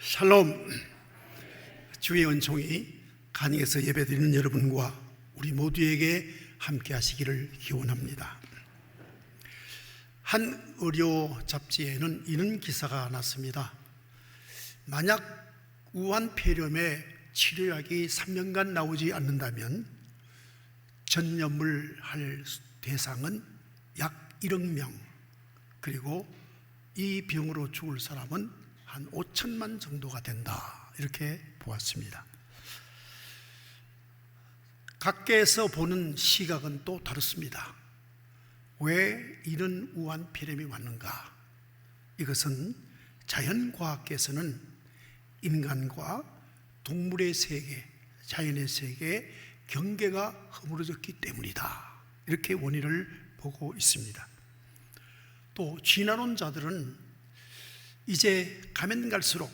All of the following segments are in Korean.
샬롬. 주의 은총이 간익에서 예배드리는 여러분과 우리 모두에게 함께 하시기를 기원합니다. 한 의료 잡지에는 이런 기사가 났습니다. 만약 우한폐렴의 치료약이 3년간 나오지 않는다면 전염을 대상은 약 1억 명, 그리고 이 병으로 죽을 사람은 한 5천만 정도가 된다, 이렇게 보았습니다. 각계에서 보는 시각은 또 다릅니다. 왜 이런 우한폐렴이 왔는가? 이것은 자연과학계에서는 인간과 동물의 세계, 자연의 세계의 경계가 허물어졌기 때문이다, 이렇게 원인을 보고 있습니다. 또 진화론자들은 이제 가면 갈수록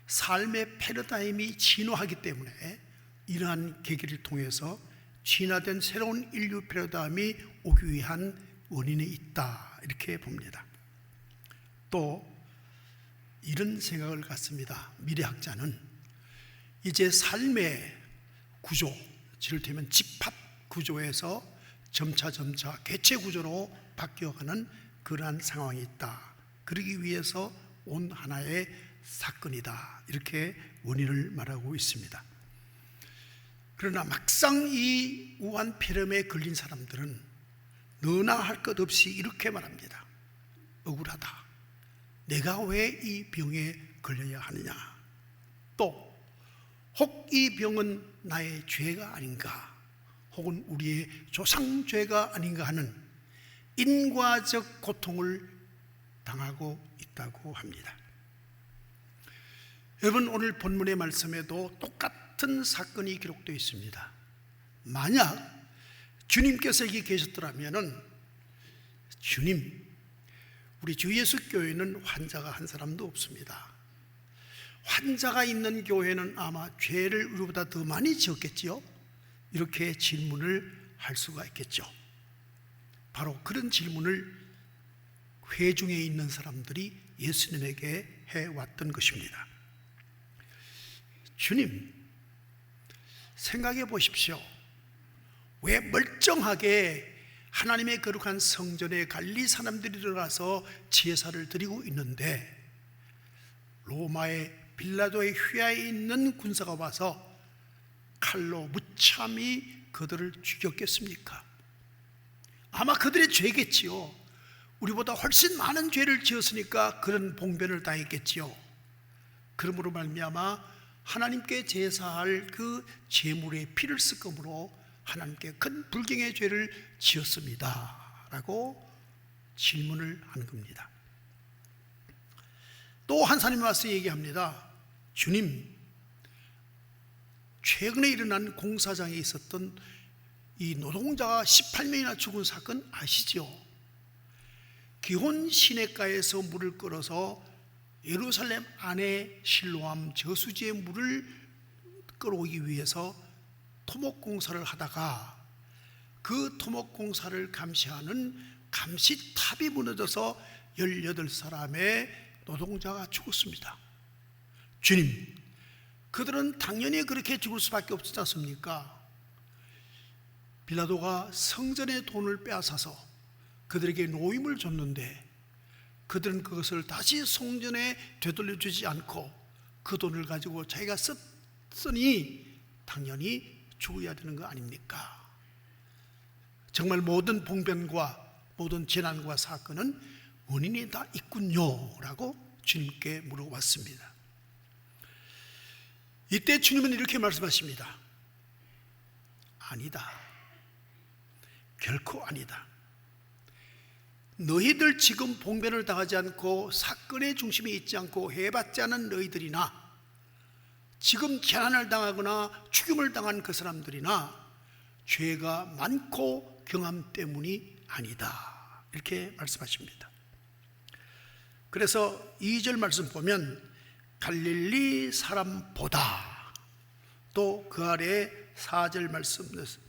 삶의 패러다임이 진화하기 때문에 이러한 계기를 통해서 진화된 새로운 인류 패러다임이 오기 위한 원인이 있다, 이렇게 봅니다. 또 이런 생각을 갖습니다. 미래학자는 이제 삶의 구조, 이를테면 집합 구조에서 점차 개체 구조로 바뀌어가는 그러한 상황이 있다. 그러기 위해서 온 하나의 사건이다, 이렇게 원인을 말하고 있습니다. 그러나 막상 이 우한폐렴에 걸린 사람들은 너나 할 것 없이 이렇게 말합니다. 억울하다. 내가 왜 이 병에 걸려야 하느냐. 또 혹 이 병은 나의 죄가 아닌가, 혹은 우리의 조상죄가 아닌가 하는 인과적 고통을 당하고 있다고 합니다. 여러분, 오늘 본문의 말씀에도 똑같은 사건이 기록되어 있습니다. 만약 주님께서 여기 계셨더라면, 주님, 우리 주 예수 교회는 환자가 한 사람도 없습니다. 환자가 있는 교회는 아마 죄를 우리보다 더 많이 지었겠지요? 이렇게 질문을 할 수가 있겠죠. 바로 그런 질문을 회중에 있는 사람들이 예수님에게 해왔던 것입니다. 주님, 생각해 보십시오. 왜 멀쩡하게 하나님의 거룩한 성전에 갈리 사람들이 들어가서 제사를 드리고 있는데 로마의 빌라도의 휘하에 있는 군사가 와서 칼로 무참히 그들을 죽였겠습니까? 아마 그들의 죄겠지요. 우리보다 훨씬 많은 죄를 지었으니까 그런 봉변을 당했겠지요. 그러므로 말미암아 하나님께 제사할 그 제물의 피를 섞음으로 하나님께 큰 불경의 죄를 지었습니다 라고 질문을 하는 겁니다. 또 한 사람이 와서 얘기합니다. 주님, 최근에 일어난 공사장에 있었던 이 노동자가 18명이나 죽은 사건 아시죠? 기혼 시내가에서 물을 끌어서 예루살렘 안에 실로암 저수지의 물을 끌어오기 위해서 토목공사를 하다가 그 토목공사를 감시하는 감시탑이 무너져서 18사람의 노동자가 죽었습니다. 주님, 그들은 당연히 그렇게 죽을 수밖에 없지 않습니까? 빌라도가 성전의 돈을 빼앗아서 그들에게 노임을 줬는데 그들은 그것을 다시 성전에 되돌려주지 않고 그 돈을 가지고 자기가 썼으니 당연히 죽어야 되는 거 아닙니까? 정말 모든 봉변과 모든 재난과 사건은 원인이 다 있군요 라고 주님께 물어봤습니다. 이때 주님은 이렇게 말씀하십니다. 아니다. 결코 아니다. 너희들 지금 봉변을 당하지 않고 사건의 중심에 있지 않고 해봤지 않은 너희들이나 지금 재난을 당하거나 죽임을 당한 그 사람들이나 죄가 많고 경함 때문이 아니다, 이렇게 말씀하십니다. 그래서 2절 말씀 보면 갈릴리 사람보다, 또 그 아래 4절 말씀,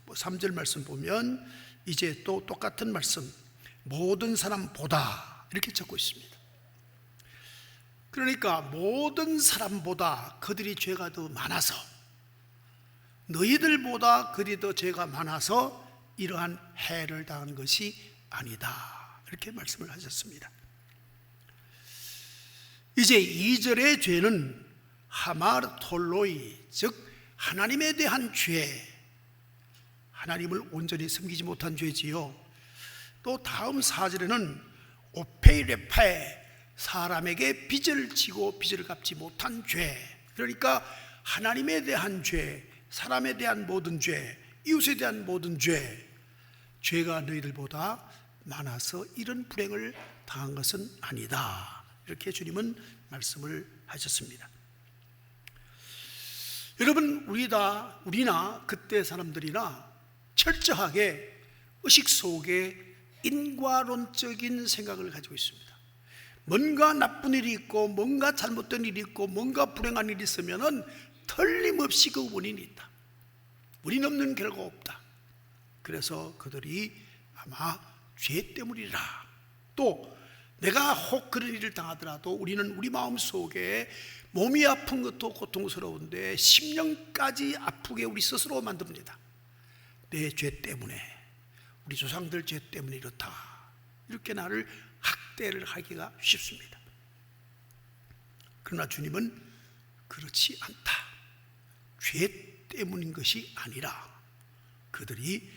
3절 말씀 보면 이제 또 똑같은 말씀, 모든 사람보다, 이렇게 적고 있습니다. 그러니까 모든 사람보다 그들이 죄가 더 많아서, 너희들보다 그들이 더 죄가 많아서 이러한 해를 당한 것이 아니다, 이렇게 말씀을 하셨습니다. 이제 2절의 죄는 하마르톨로이, 즉 하나님에 대한 죄, 하나님을 온전히 섬기지 못한 죄지요. 또 다음 4절에는 오페이레파에, 사람에게 빚을 지고 빚을 갚지 못한 죄. 그러니까 하나님에 대한 죄, 사람에 대한 모든 죄, 이웃에 대한 모든 죄, 죄가 너희들보다 많아서 이런 불행을 당한 것은 아니다, 이렇게 주님은 말씀을 하셨습니다. 여러분, 우리나 그때 사람들이나 철저하게 의식 속에 인과론적인 생각을 가지고 있습니다. 뭔가 나쁜 일이 있고 뭔가 잘못된 일이 있고 뭔가 불행한 일이 있으면 틀림없이 그 원인이 있다, 원인 없는 결과가 없다. 그래서 그들이 아마 죄 때문이라. 또 내가 혹 그런 일을 당하더라도 우리는 우리 마음속에 몸이 아픈 것도 고통스러운데 심령까지 아프게 우리 스스로 만듭니다. 내 죄 때문에, 우리 조상들 죄 때문에 이렇다, 이렇게 나를 학대를 하기가 쉽습니다. 그러나 주님은 그렇지 않다. 죄 때문인 것이 아니라 그들이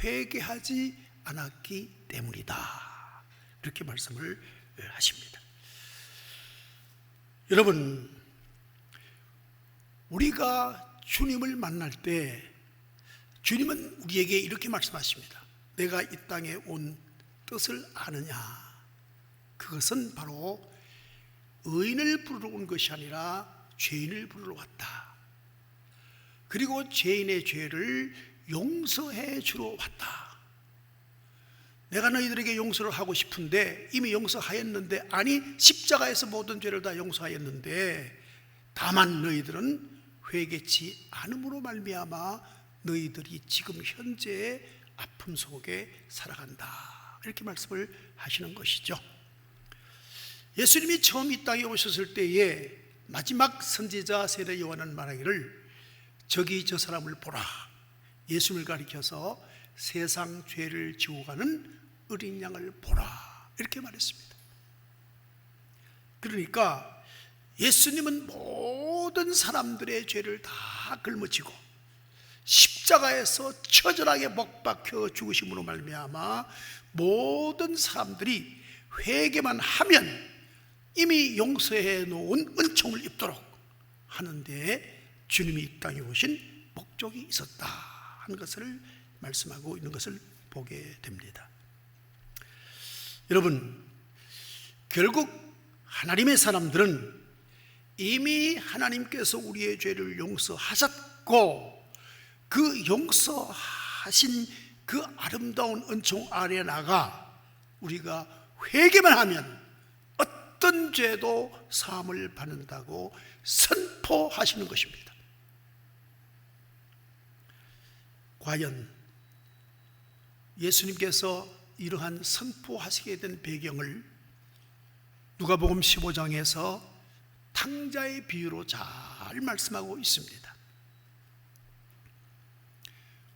회개하지 않았기 때문이다, 이렇게 말씀을 하십니다. 여러분, 우리가 주님을 만날 때 주님은 우리에게 이렇게 말씀하십니다. 내가 이 땅에 온 뜻을 아느냐? 그것은 바로 의인을 부르러 온 것이 아니라 죄인을 부르러 왔다. 그리고 죄인의 죄를 용서해 주러 왔다. 내가 너희들에게 용서를 하고 싶은데 이미 용서하였는데, 아니 십자가에서 모든 죄를 다 용서하였는데, 다만 너희들은 회개치 않음으로 말미암아 너희들이 지금 현재의 아픔 속에 살아간다, 이렇게 말씀을 하시는 것이죠. 예수님이 처음 이 땅에 오셨을 때에 마지막 선지자 세례 요한은 말하기를 저기 저 사람을 보라, 예수님을 가리켜서 세상 죄를 지고 가는 어린 양을 보라, 이렇게 말했습니다. 그러니까 예수님은 모든 사람들의 죄를 다 짊어지고 십자가에서 처절하게 못 박혀 죽으심으로 말미암아 모든 사람들이 회개만 하면 이미 용서해 놓은 은총을 입도록 하는데 주님이 이 땅에 오신 목적이 있었다 하는 것을 말씀하고 있는 것을 보게 됩니다. 여러분, 결국 하나님의 사람들은 이미 하나님께서 우리의 죄를 용서하셨고, 그 용서하신 그 아름다운 은총 아래 나가 우리가 회개만 하면 어떤 죄도 사함을 받는다고 선포하시는 것입니다. 과연 예수님께서 이러한 선포하시게 된 배경을 누가복음 15장에서 탕자의 비유로 잘 말씀하고 있습니다.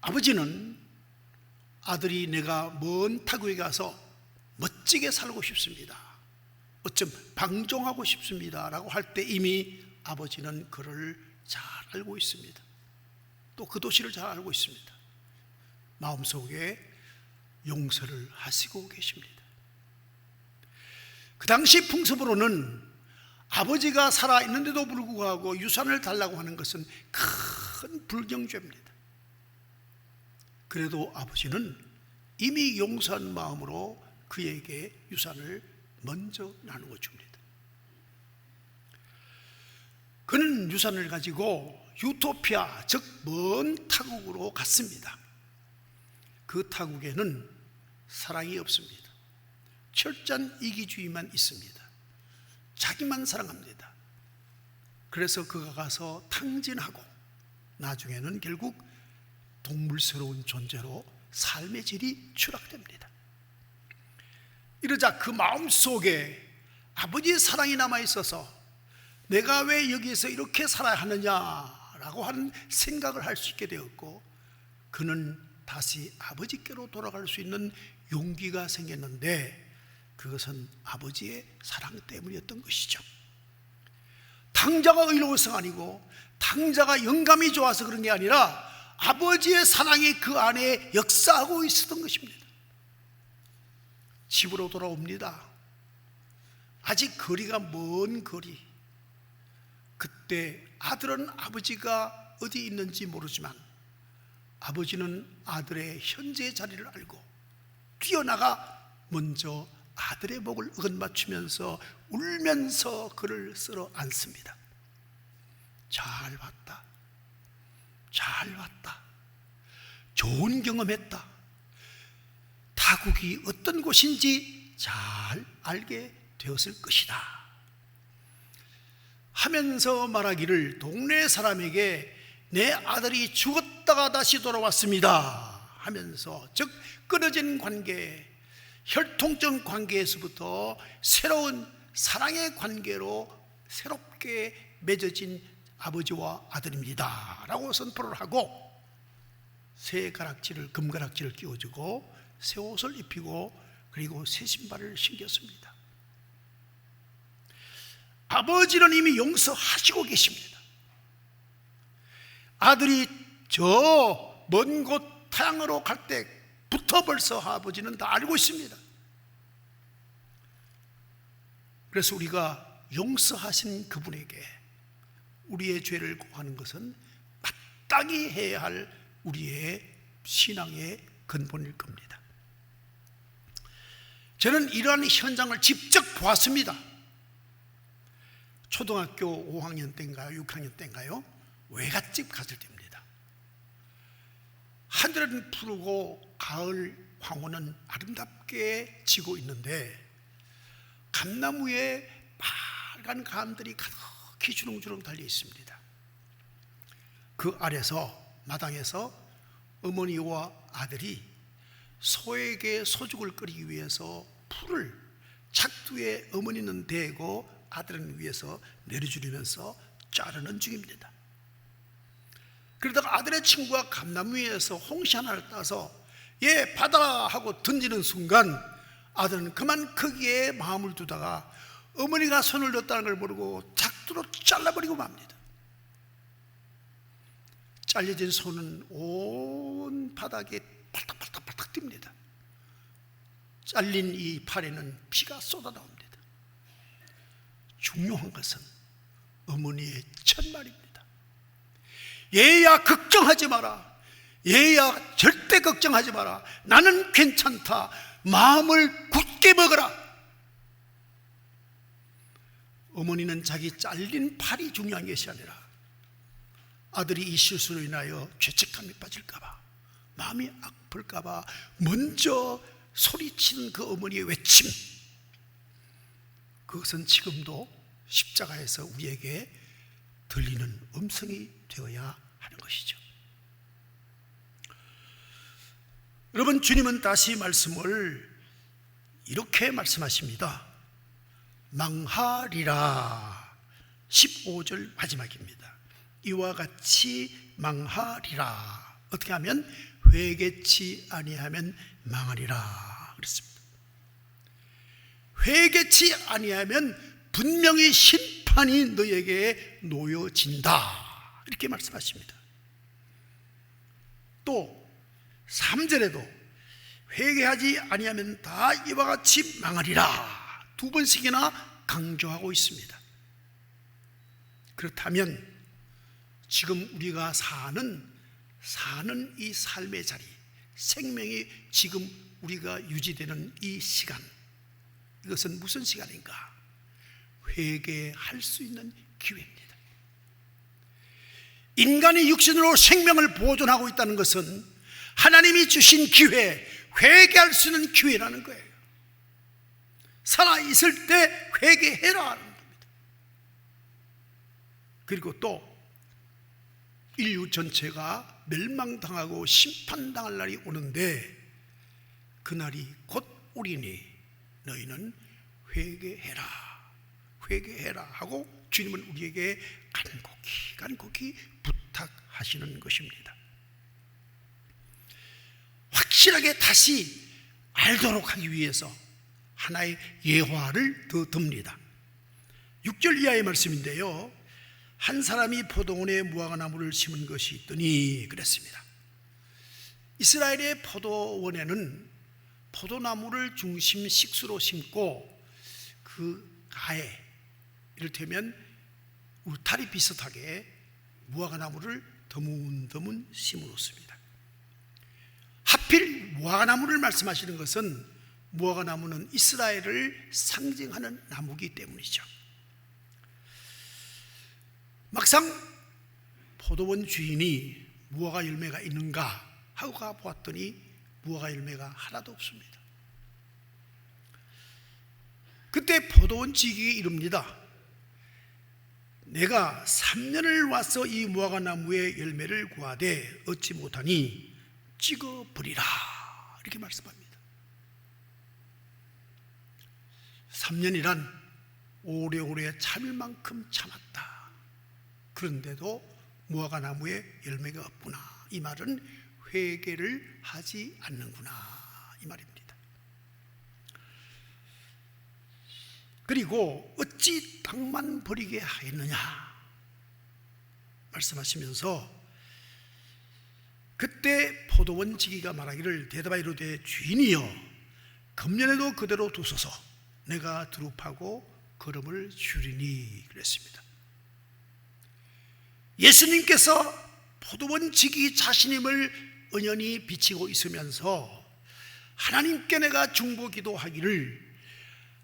아버지는 아들이 내가 먼 타국에 가서 멋지게 살고 싶습니다, 어쩜 방종하고 싶습니다 라고 할 때 이미 아버지는 그를 잘 알고 있습니다. 또 그 도시를 잘 알고 있습니다. 마음속에 용서를 하시고 계십니다. 그 당시 풍습으로는 아버지가 살아있는데도 불구하고 유산을 달라고 하는 것은 큰 불경죄입니다. 그래도 아버지는 이미 용서한 마음으로 그에게 유산을 먼저 나누어 줍니다. 그는 유산을 가지고 유토피아, 즉 먼 타국으로 갔습니다. 그 타국에는 사랑이 없습니다. 철저한 이기주의만 있습니다. 자기만 사랑합니다. 그래서 그가 가서 탕진하고 나중에는 결국 동물스러운 존재로 삶의 질이 추락됩니다. 이러자 그 마음속에 아버지의 사랑이 남아있어서 내가 왜 여기서 이렇게 살아야 하느냐라고 하는 생각을 할 수 있게 되었고, 그는 다시 아버지께로 돌아갈 수 있는 용기가 생겼는데, 그것은 아버지의 사랑 때문이었던 것이죠. 당자가 의로워서가 아니고 당자가 영감이 좋아서 그런 게 아니라 아버지의 사랑이 그 안에 역사하고 있었던 것입니다. 집으로 돌아옵니다. 아직 거리가 먼 거리. 그때 아들은 아버지가 어디 있는지 모르지만 아버지는 아들의 현재 자리를 알고 뛰어나가 먼저 아들의 목을 어긋맞추면서 울면서 그를 쓸어 안습니다. 잘 봤다, 잘 봤다, 좋은 경험했다, 타국이 어떤 곳인지 잘 알게 되었을 것이다 하면서 말하기를, 동네 사람에게 내 아들이 죽었다가 다시 돌아왔습니다 하면서, 즉 끊어진 관계, 혈통적 관계에서부터 새로운 사랑의 관계로 새롭게 맺어진 아버지와 아들입니다 라고 선포를 하고, 새 가락지를, 금가락지를 끼워주고 새 옷을 입히고 그리고 새 신발을 신겼습니다. 아버지는 이미 용서하시고 계십니다. 아들이 저 먼 곳 타향으로 갈 때부터 벌써 아버지는 다 알고 있습니다. 그래서 우리가 용서하신 그분에게 우리의 죄를 고하는 것은 마땅히 해야 할 우리의 신앙의 근본일 겁니다. 저는 이러한 현장을 직접 보았습니다. 초등학교 5학년 때인가요? 6학년 때인가요? 외갓집 갔을 때입니다. 하늘은 푸르고 가을 황혼은 아름답게 지고 있는데 감나무에 빨간 감들이 가득히 주렁주렁 달려 있습니다. 그 아래서, 마당에서 어머니와 아들이 소에게 소죽을 끓이기 위해서 풀을 착두에 어머니는 대고 아들은 위에서 내려주려면서 자르는 중입니다. 그러다가 아들의 친구가 감나무 위에서 홍시 하나를 따서 얘 받아라 하고 던지는 순간 아들은 그만 거기에 마음을 두다가 어머니가 손을 넣었다는 걸 모르고 작두로 잘라버리고 맙니다. 잘려진 손은 온 바닥에 팔딱팔딱팔딱 뜁니다. 잘린 이 팔에는 피가 쏟아나옵니다. 중요한 것은 어머니의 첫 말입니다. 얘야 걱정하지 마라. 얘야 절대 걱정하지 마라. 나는 괜찮다. 마음을 굳게 먹어라. 어머니는 자기 잘린 팔이 중요한 것이 아니라 아들이 이 실수로 인하여 죄책감에 빠질까봐, 마음이 아플까봐 먼저 소리치는 그 어머니의 외침, 그것은 지금도 십자가에서 우리에게 들리는 음성이 되어야 하는 것이죠. 여러분, 주님은 다시 말씀을 이렇게 말씀하십니다. 망하리라. 15절 마지막입니다. 이와 같이 망하리라. 어떻게 하면? 회개치 아니하면 망하리라 그랬습니다. 회개치 아니하면 분명히 심판이 너에게 놓여진다, 이렇게 말씀하십니다. 또 3절에도 회개하지 아니하면 다 이와 같이 망하리라 두 번씩이나 강조하고 있습니다. 그렇다면 지금 우리가 사는 이 삶의 자리, 생명이 지금 우리가 유지되는 이 시간, 이것은 무슨 시간인가? 회개할 수 있는 기회입니다. 인간이 육신으로 생명을 보존하고 있다는 것은 하나님이 주신 기회, 회개할 수 있는 기회라는 거예요. 살아있을 때 회개해라 하는 겁니다. 그리고 또 인류 전체가 멸망당하고 심판당할 날이 오는데, 그날이 곧 오리니 너희는 회개해라, 회개해라 하고 주님은 우리에게 간곡히 부탁하시는 것입니다. 확실하게 다시 알도록 하기 위해서 하나의 예화를 더 듭니다. 6절 이하의 말씀인데요, 한 사람이 포도원에 무화과나무를 심은 것이 있더니 그랬습니다. 이스라엘의 포도원에는 포도나무를 중심 식수로 심고 그 가에 이를테면 울타리 비슷하게 무화과나무를 드문드문 심어 놓습니다. 하필 무화과나무를 말씀하시는 것은 무화과나무는 이스라엘을 상징하는 나무이기 때문이죠. 막상 포도원 주인이 무화과 열매가 있는가 하고 가보았더니 무화과 열매가 하나도 없습니다. 그때 포도원 지기에 이릅니다. 내가 3년을 와서 이 무화과 나무의 열매를 구하되 얻지 못하니 찍어버리라, 이렇게 말씀합니다. 3년이란 오래오래 참을 만큼 참았다. 그런데도 무화과 나무에 열매가 없구나. 이 말은 회개를 하지 않는구나, 이 말입니다. 그리고 어찌 땅만 버리게 하겠느냐 말씀하시면서 그때 포도원 지기가 말하기를 대답하여 이르되 주인이여, 금년에도 그대로 두소서. 내가 두릅하고 거름을 줄이니 그랬습니다. 예수님께서 포도원 지기 자신임을 은연히 비치고 있으면서 하나님께 내가 중보기도하기를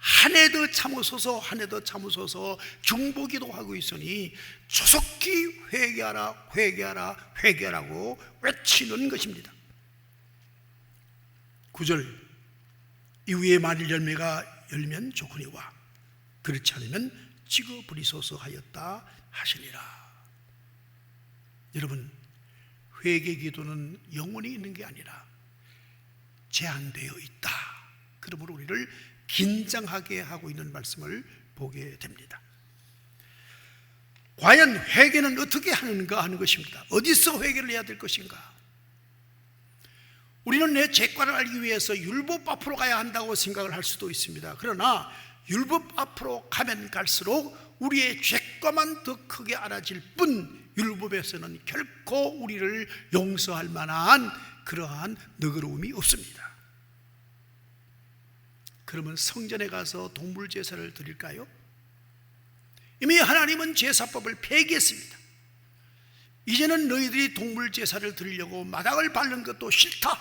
한 해 더 참으소서, 한 해 더 참으소서 중보기도하고 있으니 조속히 회개하라, 회개하라, 회개하라고 외치는 것입니다. 9절 이후에 만일 열매가 열면 좋거니와 그렇지 않으면 찍어버리소서 하였다 하시니라. 여러분, 회개 기도는 영원히 있는 게 아니라 제한되어 있다. 그러므로 우리를 긴장하게 하고 있는 말씀을 보게 됩니다. 과연 회개는 어떻게 하는가 하는 것입니다. 어디서 회개를 해야 될 것인가? 우리는 내 죄과를 알기 위해서 율법 앞으로 가야 한다고 생각을 할 수도 있습니다. 그러나 율법 앞으로 가면 갈수록 우리의 죄과만 더 크게 알아질 뿐 율법에서는 결코 우리를 용서할 만한 그러한 너그러움이 없습니다. 그러면 성전에 가서 동물 제사를 드릴까요? 이미 하나님은 제사법을 폐기했습니다. 이제는 너희들이 동물 제사를 드리려고 마당을 밟는 것도 싫다,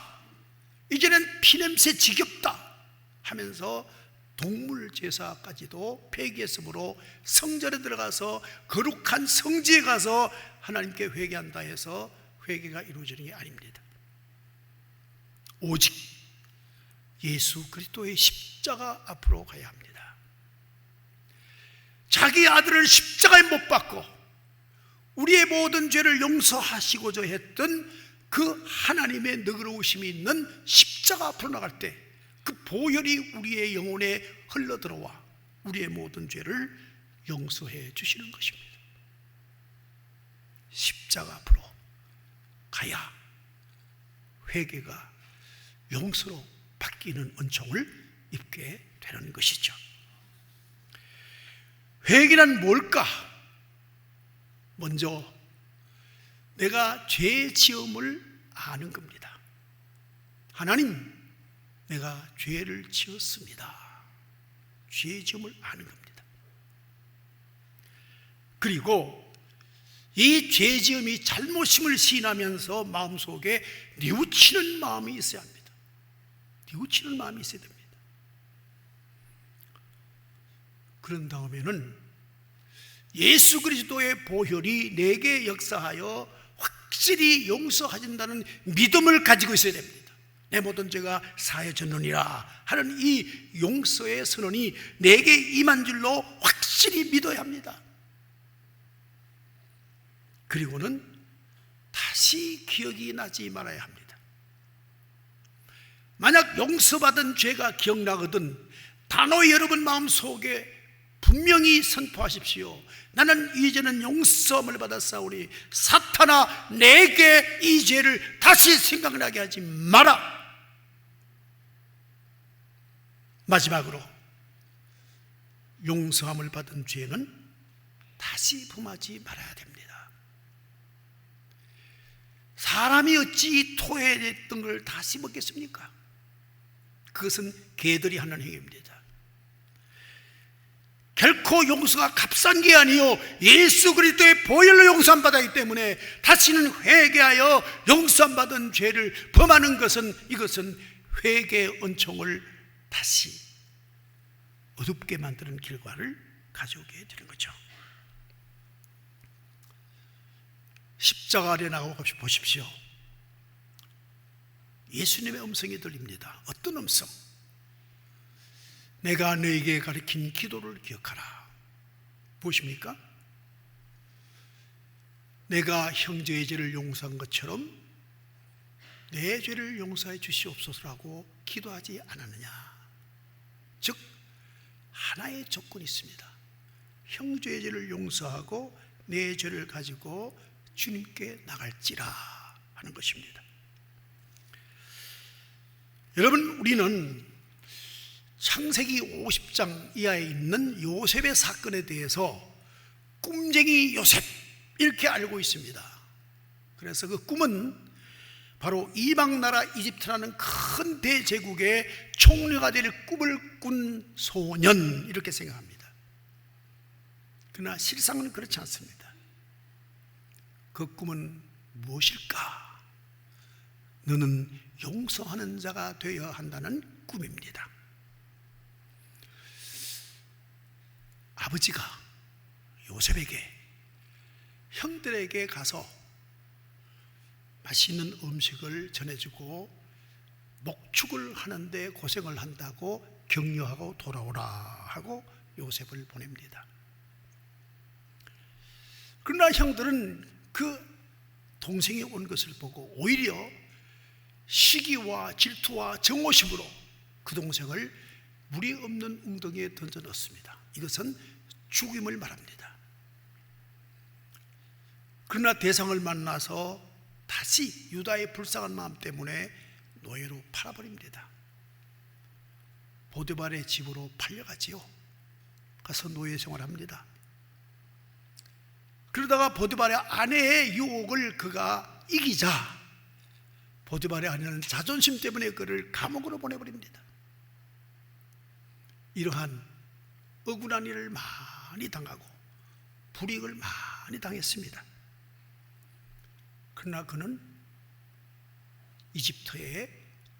이제는 피냄새 지겹다 하면서 동물 제사까지도 폐기했으므로 성전에 들어가서 거룩한 성지에 가서 하나님께 회개한다 해서 회개가 이루어지는 게 아닙니다. 오직 예수 그리스도의 십자가 앞으로 가야 합니다. 자기 아들을 십자가에 못 박고 우리의 모든 죄를 용서하시고자 했던 그 하나님의 너그러우심이 있는 십자가 앞으로 나갈 때 그 보혈이 우리의 영혼에 흘러들어와 우리의 모든 죄를 용서해 주시는 것입니다. 십자가 앞으로 가야 회개가 용서로 바뀌는 은총을 입게 되는 것이죠. 회개란 뭘까? 먼저 내가 죄 지음을 아는 겁니다. 하나님, 내가 죄를 지었습니다. 죄 지음을 아는 겁니다. 그리고 이 죄 지음이 잘못임을 시인하면서 마음속에 뉘우치는 마음이 있어야 합니다. 뉘우치는 마음이 있어야 됩니다. 그런 다음에는 예수 그리스도의 보혈이 내게 역사하여 확실히 용서하신다는 믿음을 가지고 있어야 됩니다. 내 모든 죄가 사해졌느니라 하는 이 용서의 선언이 내게 임한 줄로 확실히 믿어야 합니다. 그리고는 다시 기억이 나지 말아야 합니다. 만약 용서받은 죄가 기억나거든 단호히 여러분 마음속에 분명히 선포하십시오. 나는 이제는 용서함을 받았사오니 사탄아, 내게 이 죄를 다시 생각나게 하지 마라. 마지막으로, 용서함을 받은 죄는 다시 범하지 말아야 됩니다. 사람이 어찌 토해냈던 걸 다시 먹겠습니까? 그것은 개들이 하는 행위입니다. 결코 용서가 값싼 게 아니요, 예수 그리스도의 보혈로 용서함 받았기 때문에 다시는 회개하여 용서함 받은 죄를 범하는 것은, 이것은 회개의 은총을 다시 어둡게 만드는 결과를 가져오게 되는 거죠. 십자가 아래 나가고 보십시오. 예수님의 음성이 들립니다. 어떤 음성? 내가 너에게 가르친 기도를 기억하라. 무엇입니까? 내가 형제의 죄를 용서한 것처럼 내 죄를 용서해 주시옵소서라고 기도하지 않았느냐. 즉, 하나의 조건이 있습니다. 형제의 죄를 용서하고 내 죄를 가지고 주님께 나갈지라 하는 것입니다. 여러분, 우리는 창세기 50장 이하에 있는 요셉의 사건에 대해서 꿈쟁이 요셉, 이렇게 알고 있습니다. 그래서 그 꿈은 바로 이방나라 이집트라는 큰 대제국의 총리가 될 꿈을 꾼 소년, 이렇게 생각합니다. 그러나 실상은 그렇지 않습니다. 그 꿈은 무엇일까? 너는 용서하는 자가 되어야 한다는 꿈입니다. 아버지가 요셉에게, 형들에게 가서 맛있는 음식을 전해주고 목축을 하는데 고생을 한다고 격려하고 돌아오라 하고 요셉을 보냅니다. 그러나 형들은 그 동생이 온 것을 보고 오히려 시기와 질투와 정오심으로 그 동생을 물이 없는 웅덩이에 던져 넣었습니다. 이것은 죽임을 말합니다. 그러나 대상을 만나서 다시 유다의 불쌍한 마음 때문에 노예로 팔아버립니다. 보디발의 집으로 팔려가지요. 가서 노예 생활합니다. 그러다가 보디발의 아내의 유혹을 그가 이기자 보디발의 아내는 자존심 때문에 그를 감옥으로 보내버립니다. 이러한 억울한 일을 많이 당하고 불이익을 많이 당했습니다. 그러나 그는 이집트의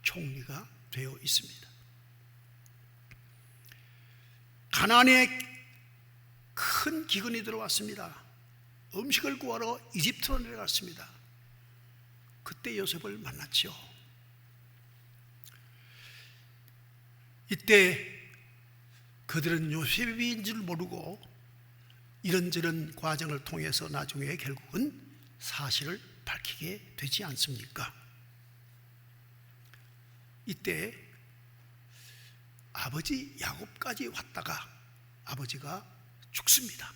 총리가 되어 있습니다. 가나안에 큰 기근이 들어왔습니다. 음식을 구하러 이집트로 내려갔습니다. 그때 요셉을 만났죠. 이때 그들은 요셉인 줄 모르고 이런저런 과정을 통해서 나중에 결국은 사실을 밝히게 되지 않습니까? 이때 아버지 야곱까지 왔다가 아버지가 죽습니다.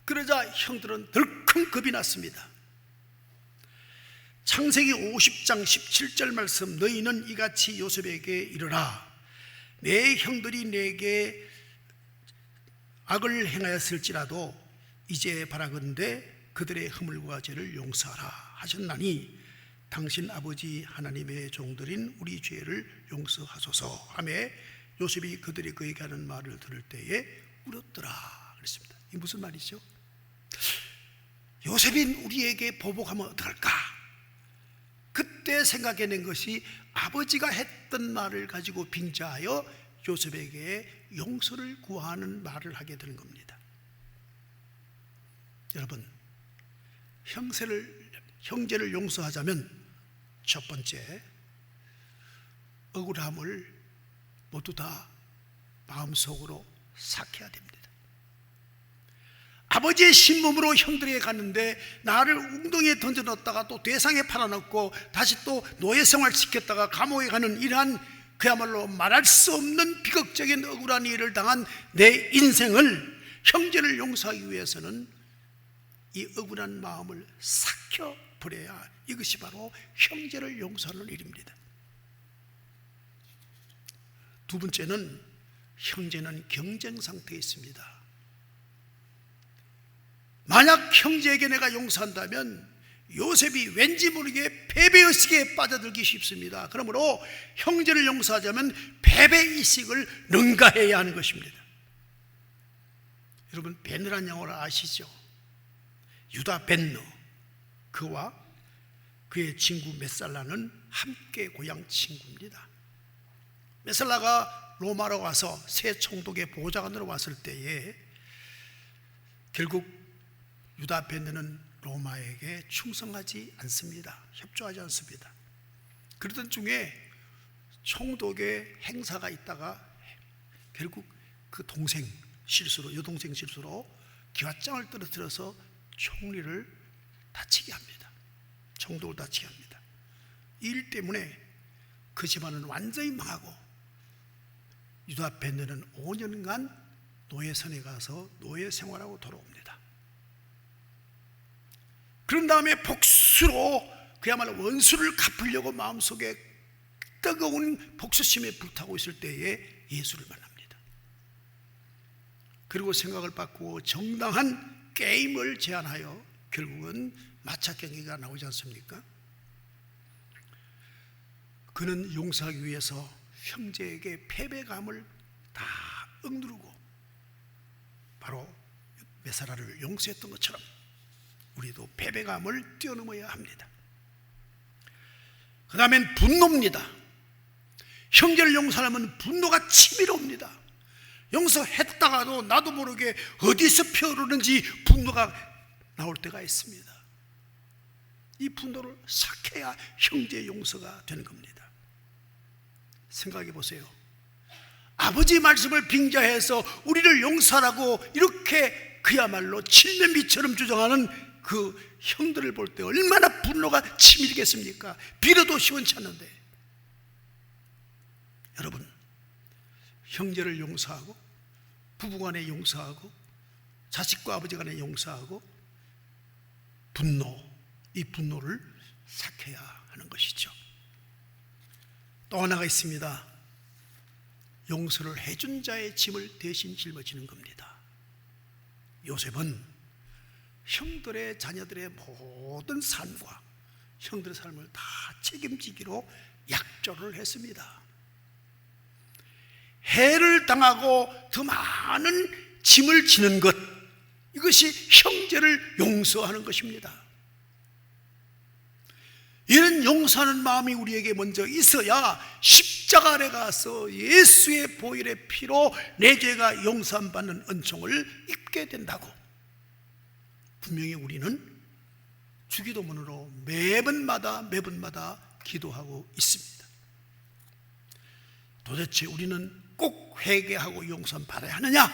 그러자 형들은 덜컥 겁이 났습니다. 창세기 50장 17절 말씀, 너희는 이같이 요셉에게 이르라. 내 형들이 내게 악을 행하였을지라도 이제 바라건대 그들의 허물과 죄를 용서하라 하셨나니 당신 아버지 하나님의 종들인 우리 죄를 용서하소서 하며 요셉이 그들이 그에게 하는 말을 들을 때에 울었더라 그랬습니다. 이게 무슨 말이죠? 요셉인 우리에게 보복하면 어떡할까? 그때 생각해낸 것이 아버지가 했던 말을 가지고 빙자하여 요셉에게 용서를 구하는 말을 하게 되는 겁니다. 여러분, 형제를 용서하자면 첫 번째, 억울함을 모두 다 마음속으로 삭혀야 됩니다. 아버지의 신몸으로 형들에게 갔는데 나를 웅덩이에 던져넣었다가 또 대상에 팔아넣고 다시 또 노예 생활 시켰다가 감옥에 가는 이러한 그야말로 말할 수 없는 비극적인 억울한 일을 당한 내 인생을 형제를 용서하기 위해서는 이 억울한 마음을 삭혀버려야, 이것이 바로 형제를 용서하는 일입니다. 두 번째는, 형제는 경쟁 상태에 있습니다. 만약 형제에게 내가 용서한다면 요셉이 왠지 모르게 패배의식에 빠져들기 쉽습니다. 그러므로 형제를 용서하자면 패배의식을 능가해야 하는 것입니다. 여러분, 베느란 영어를 아시죠? 유다 벤너, 그와 그의 친구 메살라는 함께 고향 친구입니다. 메살라가 로마로 와서 새 총독의 보좌관으로 왔을 때에 결국 유다 벤느는 로마에게 충성하지 않습니다. 협조하지 않습니다. 그러던 중에 총독의 행사가 있다가 결국 그 동생 실수로, 여동생 실수로 기왓장을 떨어뜨려서 총리를 다치게 합니다. 총독을 다치게 합니다. 이 일 때문에 그 집안은 완전히 망하고 유다 벤느는 5년간 노예선에 가서 노예 생활하고 돌아옵니다. 그런 다음에 복수로, 그야말로 원수를 갚으려고 마음속에 뜨거운 복수심에 불타고 있을 때에 예수를 만납니다. 그리고 생각을 바꾸고 정당한 게임을 제안하여 결국은 마차 경기가 나오지 않습니까? 그는 용서하기 위해서 형제에게 패배감을 다 억누르고 바로 메사라를 용서했던 것처럼 우리도 패배감을 뛰어넘어야 합니다. 그 다음엔 분노입니다. 형제를 용서하면 분노가 치밀어 옵니다. 용서했다가도 나도 모르게 어디서 피어오르는지 분노가 나올 때가 있습니다. 이 분노를 삭혀야 형제 용서가 되는 겁니다. 생각해 보세요. 아버지 말씀을 빙자해서 우리를 용서하라고 이렇게 그야말로 칠면비처럼 주장하는 그 형들을 볼 때 얼마나 분노가 치밀겠습니까? 빌어도 시원치 않는데. 여러분, 형제를 용서하고 부부간에 용서하고 자식과 아버지 간에 용서하고 이 분노를 삭혀야 하는 것이죠. 또 하나가 있습니다. 용서를 해준 자의 짐을 대신 짊어지는 겁니다. 요셉은 형들의 자녀들의 모든 삶과 형들의 삶을 다 책임지기로 약조를 했습니다. 해를 당하고 더 많은 짐을 지는 것, 이것이 형제를 용서하는 것입니다. 이런 용서하는 마음이 우리에게 먼저 있어야 십자가 아래 가서 예수의 보혈의 피로 내 죄가 용서받는 은총을 입게 된다고. 분명히 우리는 주기도문으로 매번마다 기도하고 있습니다. 도대체 우리는 꼭 회개하고 용서를 받아야 하느냐?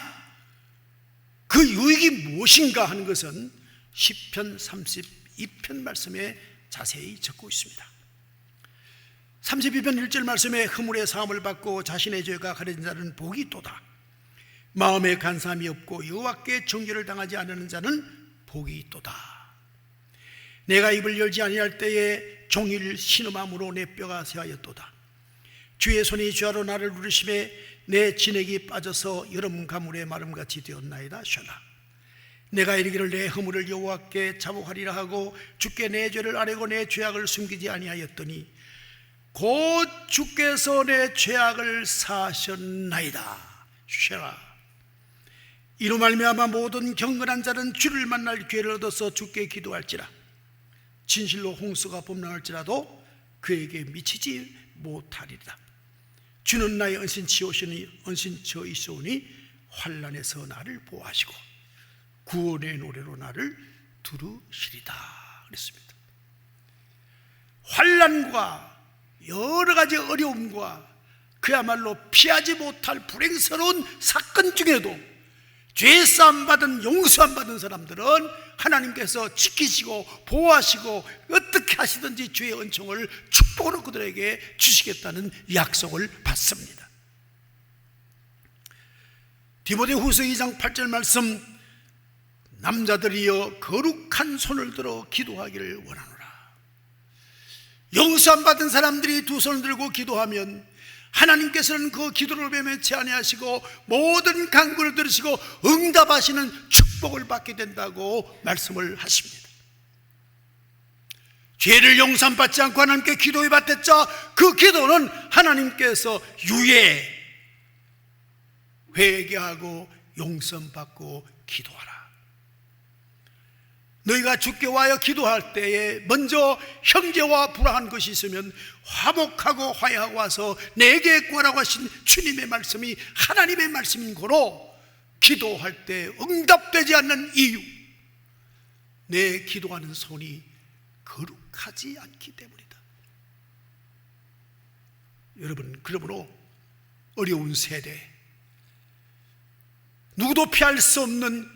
그 유익이 무엇인가 하는 것은 시편 32편 말씀에 자세히 적고 있습니다. 32편 1절 말씀에 허물의 사함을 받고 자신의 죄가 가려진 자는 복이 있도다. 마음에 간사함이 없고 여호와께 정죄를 당하지 않는 자는 복이 있도다. 내가 입을 열지 아니할 때에 종일 신음함으로 내 뼈가 쇠하였도다. 주의 손이 주하로 나를 누르심에 내 진액이 빠져서 여름 가물의 마름같이 되었나이다. 셔라. 내가 이르기를 내 허물을 여호와께 자복하리라 하고 주께 내 죄를 아뢰고 내 죄악을 숨기지 아니하였더니 곧 주께서 내 죄악을 사하셨나이다. 셔라. 이로 말미암아 모든 경건한 자는 주를 만날 기회를 얻어서 주께 기도할지라. 진실로 홍수가 범람할지라도 그에게 미치지 못하리라. 주는 나의 은신처이시오니 환난에서 나를 보호하시고 구원의 노래로 나를 두르시리다 그랬습니다. 환난과 여러 가지 어려움과 그야말로 피하지 못할 불행스러운 사건 중에도 죄사함 받은, 용서함 받은 사람들은 하나님께서 지키시고 보호하시고 어떻게 하시든지 주의 은총을 축복으로 그들에게 주시겠다는 약속을 받습니다. 디모데후서 2장 8절 말씀, 남자들이여 거룩한 손을 들어 기도하기를 원하노라. 용서 안 받은 사람들이 두 손을 들고 기도하면 하나님께서는 그 기도를 배매치 아니하시고 모든 간구를 들으시고 응답하시는 축복을 받게 된다고 말씀을 하십니다. 죄를 용서받지 않고 하나님께 기도해 받았자 그 기도는 하나님께서 유예, 회개하고 용서받고 기도하라. 너희가 주께 와여 기도할 때에 먼저 형제와 불화한 것이 있으면 화목하고 화해하고 와서 내게 구하라고 하신 주님의 말씀이 하나님의 말씀인 거로, 기도할 때 응답되지 않는 이유, 내 기도하는 손이 거룩하지 않기 때문이다. 여러분, 그러므로 어려운 세대, 누구도 피할 수 없는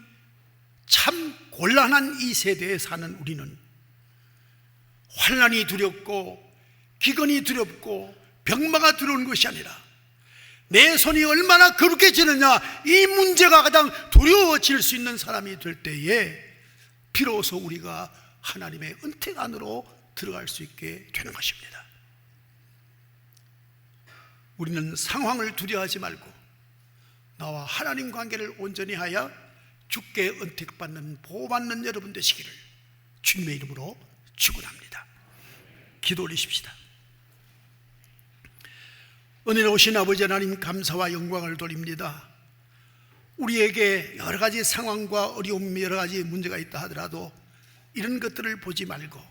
참 곤란한 이 세대에 사는 우리는 환난이 두렵고 기근이 두렵고 병마가 두려운 것이 아니라 내 손이 얼마나 거룩해지느냐, 이 문제가 가장 두려워질 수 있는 사람이 될 때에 비로소 우리가 하나님의 은택 안으로 들어갈 수 있게 되는 것입니다. 우리는 상황을 두려워하지 말고 나와 하나님 관계를 온전히 하여 주께 은택받는 보호받는 여러분 되시기를 주님의 이름으로 축원합니다. 기도 올리십시다. 은혜로우신 아버지 하나님, 감사와 영광을 돌립니다. 우리에게 여러 가지 상황과 어려움, 여러 가지 문제가 있다 하더라도 이런 것들을 보지 말고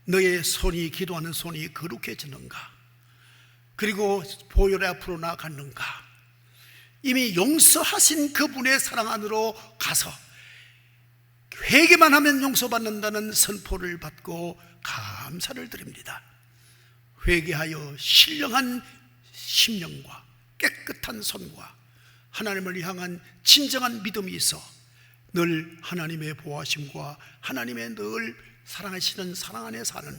너의 손이, 기도하는 손이 거룩해지는가, 그리고 보혈의 앞으로 나아갔는가, 이미 용서하신 그분의 사랑 안으로 가서 회개만 하면 용서받는다는 선포를 받고 감사를 드립니다. 회개하여 신령한 심령과 깨끗한 손과 하나님을 향한 진정한 믿음이 있어 늘 하나님의 보호하심과 하나님의 늘 사랑하시는 사랑 안에 사는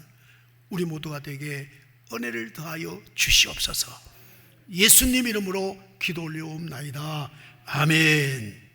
우리 모두가 되게 은혜를 더하여 주시옵소서. 예수님 이름으로 기도 올려옵나이다. 아멘.